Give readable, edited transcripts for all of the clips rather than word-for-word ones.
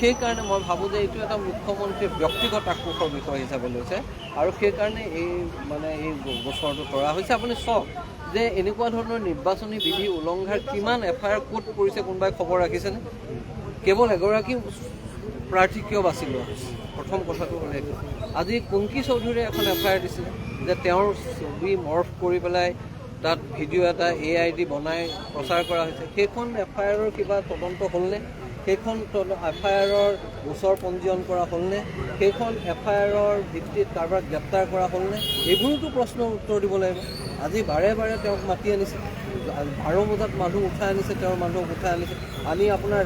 সেইকাৰণে মই ভাবোঁ যে এইটো এটা মুখ্যমন্ত্ৰীৰ ব্যক্তিগত আক্ৰোশৰ বিষয় হিচাপে লৈছে আৰু সেইকাৰণে এই গোচৰটো কৰা হৈছে। আপুনি চাওক যে এনেকুৱা ধৰণৰ নিৰ্বাচনী বিধি উলংঘাৰ কিমান FIR ক'ত পৰিছে কোনোবাই খবৰ ৰাখিছেনে? কেৱল এগৰাকী প্ৰাৰ্থী কিয় বাছি লোৱা হৈছে? প্ৰথম কথাটো হ'ল এইটো। আজি কুংকি চৌধুৰীয়ে এখন FIR দিছিলে যে তেওঁৰ ছবি মৰ্ফ কৰি পেলাই তাত ভিডিঅ' এটা AID বনাই প্ৰচাৰ কৰা হৈছে। সেইখন FIRৰ কিবা তদন্ত হ'লনে? সেইখন FIRৰ গোচৰ পঞ্জীয়ন কৰা হ'লনে? সেইখন FIRৰ ভিত্তিত কাৰোবাক গ্ৰেপ্তাৰ কৰা হ'লনে? এইবোৰোতো প্ৰশ্নৰ উত্তৰ দিব লাগিব। আজি বাৰে বাৰে তেওঁক মাতি আনিছে, 12 বজাত মানুহ উঠাই আনিছে, তেওঁৰ মানুহক উঠাই আনিছে, আনি আপোনাৰ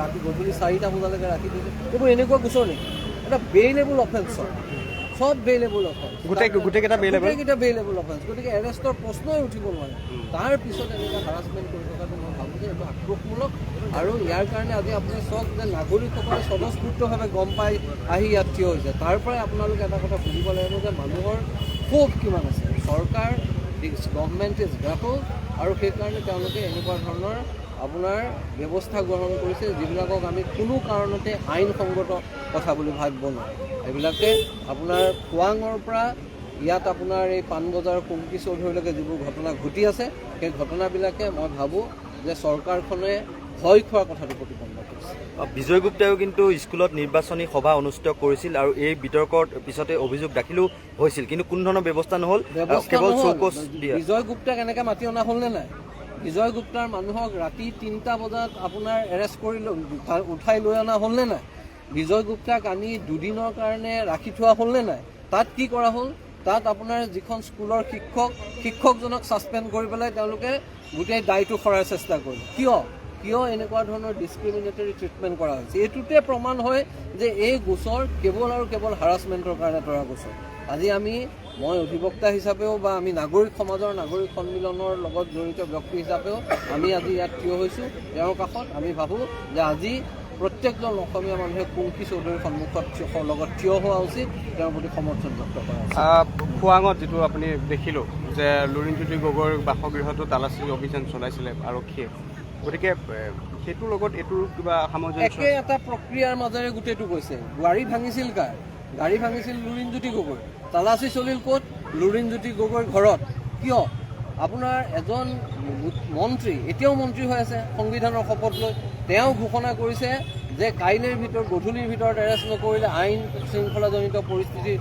ৰাতি গধূলি 4টা বজালৈকে ৰাখি দিছে। এইবোৰ এনেকুৱা গোচৰ নেকি? এটা বেইলেবল অফেন্স, সব বেইলেবল অফেন্স, গোটেইকেইটা বেইলেবল অফেন্স। গতিকে এৰেষ্টৰ প্ৰশ্নই উঠিব নোৱাৰে। তাৰ পিছত এনেকুৱা হাৰাছমেণ্ট কৰি থকাটো মই ভাবোঁ যে এইটো আক্ৰোশমূলক। আৰু ইয়াৰ কাৰণে আজি আপুনি চাওক যে নাগৰিকসকলে স্বতঃস্ফূৰ্তভাৱে গম পাই আহি ইয়াত থিয় হৈছে। তাৰ পৰাই আপোনালোকে এটা কথা বুজিব লাগিব যে মানুহৰ ক্ষোভ কিমান আছে। চৰকাৰ গভৰ্ণমেণ্ট ইজ ব্যাপক আৰু সেইকাৰণে তেওঁলোকে এনেকুৱা ধৰণৰ আপোনাৰ ব্যৱস্থা গ্ৰহণ কৰিছে যিবিলাকক আমি কোনো কাৰণতে আইনসংগত কথা বুলি ভাবিব নোৱাৰোঁ। এইবিলাকে আপোনাৰ খোৱাঙৰ পৰা ইয়াত আপোনাৰ এই পাণবজাৰ কুংকি চৌধুৰীলৈকে যিবোৰ ঘটনা ঘটি আছে, সেই ঘটনাবিলাকে মই ভাবোঁ যে চৰকাৰখনে ভয় খোৱাৰ কথাটো প্ৰতিপন্ন কৰিছে। বিজয় গুপ্তায়ো কিন্তু স্কুলত নিৰ্বাচনী সভা অনুষ্ঠিত কৰিছিল আৰু এই বিতৰ্কৰ পিছতে অভিযোগ দাখিলো হৈছিল, কিন্তু কোনো ধৰণৰ ব্যৱস্থা নহ'ল। কেৱল চৌকছ বিজয় গুপ্তাক এনেকৈ মাতি অনা হ'লনে নাই? বিজয় গুপ্তাৰ মানুহক ৰাতি 3টা বজাত আপোনাৰ এৰেষ্ট কৰি উঠাই লৈ অনা হ'লনে নাই? বিজয় গুপ্তাক আনি দুদিনৰ কাৰণে ৰাখি থোৱা হ'লনে নাই? তাত কি কৰা হ'ল? তাত আপোনাৰ যিখন স্কুলৰ শিক্ষকজনক ছাছপেণ্ড কৰি পেলাই তেওঁলোকে গোটেই দায়টো সৰাৰ চেষ্টা কৰিলে। কিয় এনেকুৱা ধৰণৰ ডিছক্ৰিমিনেটৰী ট্ৰিটমেণ্ট কৰা হৈছে? এইটোতে প্ৰমাণ হয় যে এই গোচৰ কেৱল আৰু কেৱল হাৰাছমেণ্টৰ কাৰণে তৰা গোচৰ। আজি মই অধিবক্তা হিচাপেও বা আমি নাগৰিক সমাজৰ নাগৰিক সন্মিলনৰ লগত জড়িত ব্যক্তি হিচাপেও আমি আজি ইয়াত থিয় হৈছোঁ তেওঁৰ কাষত। আমি ভাবোঁ যে আজি প্ৰত্যেকজন অসমীয়া মানুহে কুংকি চৌধুৰীৰ সন্মুখত লগত থিয় হোৱা উচিত, তেওঁৰ প্ৰতি সমৰ্থন ব্যক্ত কৰা উচিত। খোৱাঙত যিটো আপুনি দেখিলোঁ যে লুৰিণজ্যোতি গগৈৰ বাসগৃহতো তালাচী অভিযান চলাইছিলে আৰক্ষীয়ে, গতিকে সেইটোৰ লগত এইটোৰ কিবা সামঞ্জস্য? একে এটা প্ৰক্ৰিয়াৰ মাজেৰে গোটেইটো গৈছে। গাড়ী ভাঙিছিল কাৰ? গাড়ী ভাঙিছিল লুৰিণজ্যোতি গগৈ। তালাচী চলিল ক'ত? লুৰিণজ্যোতি গগৈৰ ঘৰত। কিয়? আপোনাৰ এজন মন্ত্ৰী, এতিয়াও মন্ত্ৰী হৈ আছে সংবিধানৰ শপত লৈ, তেওঁ ঘোষণা কৰিছে যে গধূলিৰ ভিতৰত এৰেষ্ট নকৰিলে আইন শৃংখলাজনিত পৰিস্থিতিৰ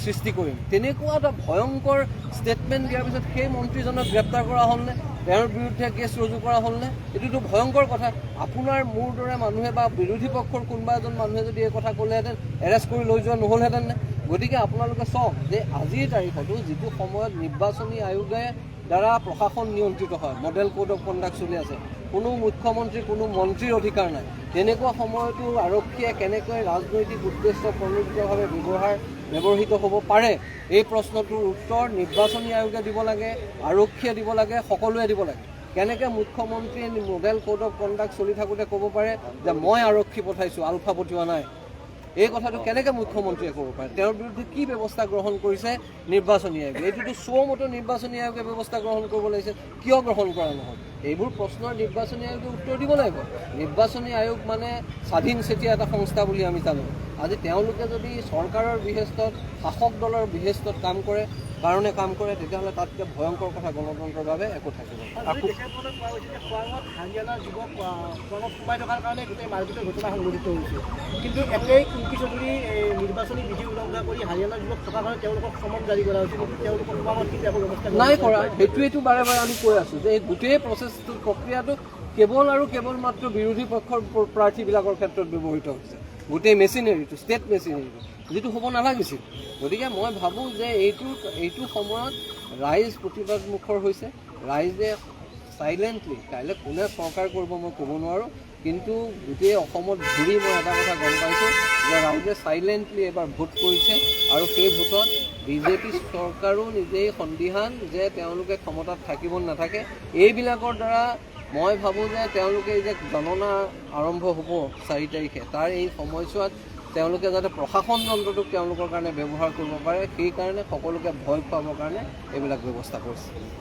সৃষ্টি কৰিম। তেনেকুৱা এটা ভয়ংকৰ ষ্টেটমেণ্ট দিয়াৰ পিছত সেই মন্ত্ৰীজনক গ্ৰেপ্তাৰ কৰা হ'লনে? তেওঁৰ বিৰুদ্ধে কেছ ৰুজু কৰা হ'লনে? এইটোতো ভয়ংকৰ কথা। আপোনাৰ মোৰ দৰে মানুহে বা বিৰোধী পক্ষৰ কোনোবা এজন মানুহে যদি এই কথা ক'লেহেঁতেন এৰেষ্ট কৰি লৈ যোৱা নহ'লহেঁতেন নে? গতিকে আপোনালোকে চাওক যে আজিৰ তাৰিখতো যিটো সময়ত নিৰ্বাচনী আয়োগে দ্বাৰা প্ৰশাসন নিয়ন্ত্ৰিত হয়, মডেল কোড অফ কণ্ডাক্ট চলি আছে, কোনো মুখ্যমন্ত্ৰী কোনো মন্ত্ৰীৰ অধিকাৰ নাই, তেনেকুৱা সময়তো আৰক্ষীয়ে কেনেকৈ ৰাজনৈতিক উদ্দেশ্য প্ৰণোদিতভাৱে ব্যৱহৃত হ'ব পাৰে, এই প্ৰশ্নটোৰ উত্তৰ নিৰ্বাচনী আয়োগে দিব লাগে, আৰক্ষীয়ে দিব লাগে, সকলোৱে দিব লাগে। কেনেকৈ মুখ্যমন্ত্ৰীয়ে মডেল কোড অফ কণ্ডাক্ট চলি থাকোঁতে ক'ব পাৰে যে মই আৰক্ষী পঠাইছোঁ, আলফা পঠিওৱা নাই? এই কথাটো কেনেকৈ মুখ্যমন্ত্ৰীয়ে ক'ব পাৰে? তেওঁৰ বিৰুদ্ধে কি ব্যৱস্থা গ্ৰহণ কৰিছে নিৰ্বাচনী আয়োগে? এইটোতো মতো নিৰ্বাচনী আয়োগে ব্যৱস্থা গ্ৰহণ কৰিব লাগিছে, কিয় গ্ৰহণ কৰা নহ'ল? এইবোৰ প্ৰশ্নৰ নিৰ্বাচনী আয়োগে উত্তৰ দিব লাগিব। নিৰ্বাচনী আয়োগ মানে স্বাধীন চেতিয়া এটা সংস্থা বুলি আমি জানো। আজি তেওঁলোকে যদি চৰকাৰৰ বিহেষ্টত, শাসক দলৰ বিহেষ্টত কাম কৰে, তেতিয়াহ'লে তাতকৈ ভয়ংকৰ কথা গণতন্ত্ৰৰ বাবে একো থাকিব। হাৰিয়ানাৰ যুৱক সোমাই থকাৰ কাৰণে গোটেই মাৰপিটৰ ঘটনা সংঘটিত হৈছে, কিন্তু একেই কুংকি চৌধুৰী নিৰ্বাচনী বিধি উলংঘা কৰি হাৰিয়ানাৰ যুৱক থকাৰ কাৰণে তেওঁলোকক সমন জাৰি কৰা হৈছে, কিন্তু তেওঁলোকৰ খোৱাঙত কিন্তু একো ব্যৱস্থা নাই কৰা। সেইটোৱেতো বাৰে বাৰে আমি কৈ আছোঁ যে এই গোটেই প্ৰক্ৰিয়াটো কেৱল আৰু কেৱল মাত্ৰ বিৰোধী পক্ষৰ প্ৰাৰ্থীবিলাকৰ ক্ষেত্ৰত ব্যৱহৃত হৈছে। গোটেই মেচিনেৰীটো, ষ্টেট মেচিনেৰীটো, যিটো হ'ব নালাগিছিল। গতিকে মই ভাবোঁ যে এইটো সময়ত ৰাইজ প্ৰতিবাদমুখৰ হৈছে। ৰাইজে চাইলেণ্টলি, কাইলৈ কোনে চৰকাৰ কৰিব মই ক'ব নোৱাৰোঁ, কিন্তু গোটেই অসমত ঘূৰি মই এটা কথা গম পাইছোঁ যে ৰাইজে চাইলেণ্টলি এবাৰ ভোট কৰিছে আৰু সেই ভোটত বিজেপি চৰকাৰো নিজেই সন্দিহান যে তেওঁলোকে ক্ষমতাত থাকিব নাথাকে। এইবিলাকৰ দ্বাৰা মই ভাবোঁ যে তেওঁলোকে যে গণনা আৰম্ভ হ'ব 4 তাৰিখে, তাৰ এই সময়ছোৱাত তেওঁলোকে যাতে প্ৰশাসন যন্ত্ৰটোক তেওঁলোকৰ কাৰণে ব্যৱহাৰ কৰিব পাৰে, সেইকাৰণে সকলোকে ভয় খুৱাবৰ কাৰণে এইবিলাক ব্যৱস্থা কৰিছে।